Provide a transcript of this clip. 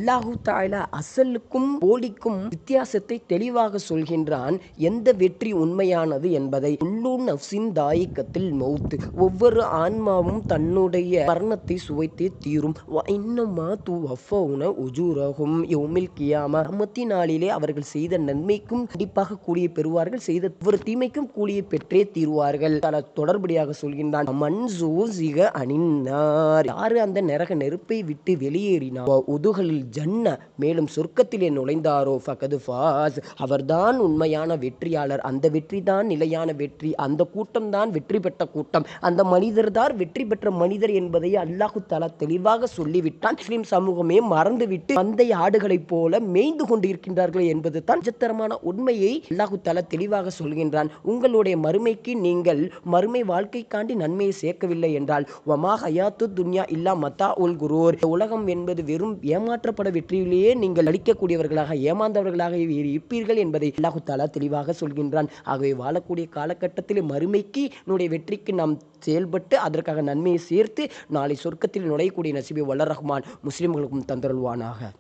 அல்லாஹு தஆலா அசலுக்கும் போலிக்கும் வித்தியாசத்தை தெளிவாக சொல்கின்றான். எந்த வெற்றி உண்மையானது என்பதை. குல்லு நஃப்ஸின் தாயிகத்துல் மௌத், ஒவ்வொரு ஆன்மாவும் தன்னுடைய மரணத்தை சுவைத்தே தீரும். வ இன்னமா துவஃபௌன உஜூரஹும் யௌமில் கியாமா, கியாமத்தின் நாளிலே அவர்கள் செய்த நன்மைக்கும் கண்டிப்பாக கூலியை பெறுவார்கள், செய்த ஒவ்வொரு தீமைக்கும் கூலியை பெற்றே தீருவார்கள். தொடர்படியாக சொல்கின்றான், மன் ஸூஸிக அனின் நார், யாரு அந்த நரக நெருப்பை விட்டு வெளியேறினார், வ உதுகலில் ஜன்ன, மேலும் சொர்க்கத்திலே நுழைந்தாரோ, ஃபகது ஃபாஸ், அவர்தான் உண்மையான வெற்றியாளர். அந்த வெற்றி தான் நிலையான வெற்றி, அந்த கூட்டம் தான் வெற்றி பெற்ற கூட்டம், அந்த மனிதர் தான் வெற்றி பெற்ற மனிதர் என்பதை அல்லாஹு தஆலா தெளிவாக சொல்லிவிட்டான். முஸ்லிம் சமூகமே மறந்துவிட்டு மந்தை ஆடுகளைப் போல மேய்ந்து கொண்டிருக்கின்றார்கள் என்பது தான் நிஜத்தரமான உண்மையை அல்லாஹு தஆலா தெளிவாக சொல்கின்றான். உங்களுடைய மறுமைக்கு நீங்கள் மறுமை வாழ்க்கைக்காண்டி நன்மையை சேர்க்கவில்லை என்றால், வமா ஹயாத்து துன்யா இல்லா மத்தா உல் குரூர், உலகம் என்பது வெறும் ஏமாற்றப்பட வெற்றியிலேயே நீங்கள் அளிக்கக்கூடியவர்களாக ஏமாந்தவர்களாக இருப்பீர்கள் என்பதை அல்லாஹு தஆலா தெளிவாக சொல்கின்றான். ஆகவே வாழக்கூடிய காலகட்டத்தில் மறுமைக்கு நம்முடைய வெற்றிக்கு நாம் செயல்பட்டு அதற்காக நன்மையை சேர்த்து நாளை சொர்க்கத்தில் நுழையக்கூடிய நசீபை வல்ல ரஹ்மான் முஸ்லிம்களுக்கும் தந்தருள்வானாக.